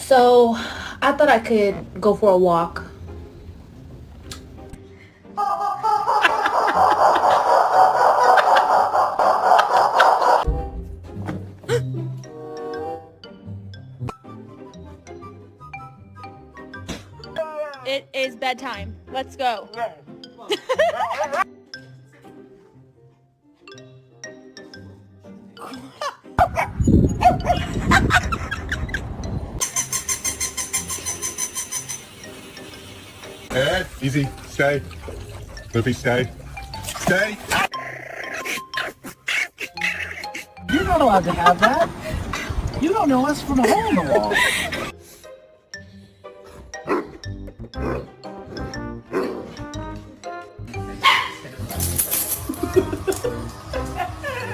So I thought I could go for a walk. It is bedtime. Let's go. Ed, easy. Stay. Luffy, stay. Stay. You're not allowed to have that. You don't know us from a hole in the wall.